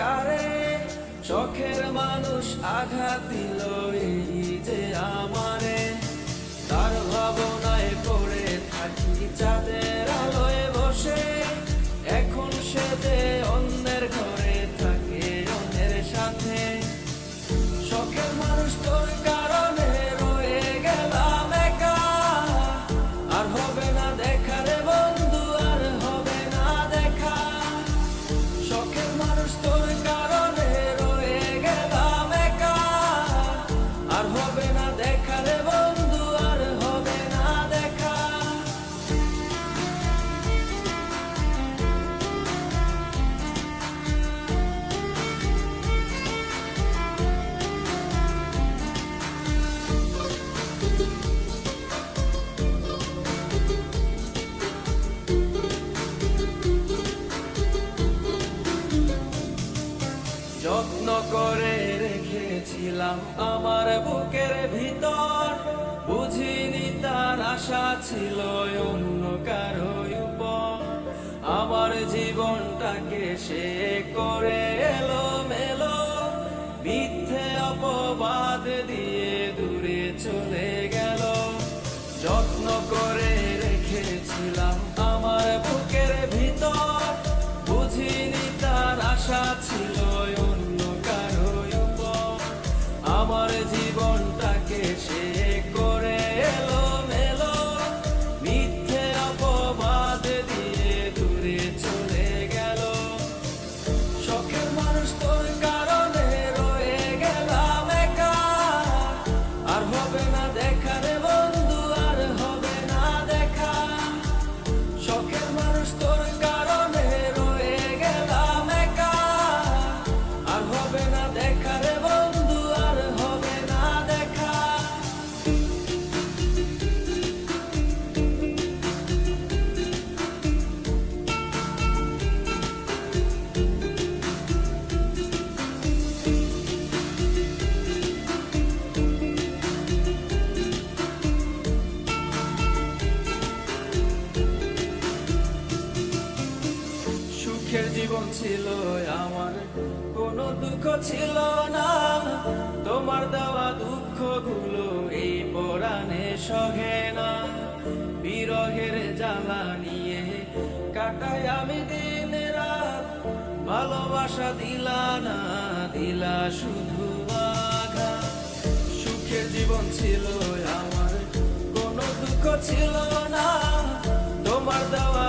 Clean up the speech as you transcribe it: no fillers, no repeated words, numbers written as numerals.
কারে, শখের মানুষ আঘাত দিল এই যে আমারে। তার ভাবনায় পড়ে থাকি চাঁদের আলোয় বসে, এখন সে যে অন্যের ঘরে থাকে অন্যের সাথে। শখের মানুষ তোর কারণে রয়ে গেলাম একা, আর হবে না দেখা রে বন্ধু, আর হবে না দেখা। শখের মানুষ তোর কারণে রয়ে গেলাম একা, আর হবে না দেখা রে বন্ধু, আর হবে না দেখা। যত্ন করে রেখেছিলাম আমার বুকের ভিতর, বুঝিনি তার আশা ছিল অন্য কারো উপর। আমার জীবনটাকে সে করে এলোমেলো, মিথ্যে অপবাদ দিয়ে দূরে চলে গেল। যত্ন করে রেখেছিলাম আমার বুকের ভিতর, বুঝিনি তার আশা ছিল অন্য কারো উপর। আমার জীবনটাকে সে করে এলোমেলো, মিথ্যে অপবাদ দিয়ে দূরে চলে গেল। শখের মানুষ তোর কারণে রয়ে গেলাম একা, আর হবে না দেখা রে বন্ধু, আর হবে না দেখা। শখের মানুষ তোর কারণে রয়ে গেলাম একা, আর হবে না দেখা রে বন্ধু, আর হবে না দেখা। সুখের জীবন ছিল আমার, কোনো দুঃখ ছিল না। তোমার দেওয়া দুঃখগুলো এই পরাণে সহে না। বিরহের জ্বালা নিয়ে কাটাই আমি দিন রাত, ভালোবাসা দিলা না, দিলা শুধু আঘাত। সুখের জীবন ছিল আমার, কোনো দুঃখ ছিল না। তোমার দেওয়া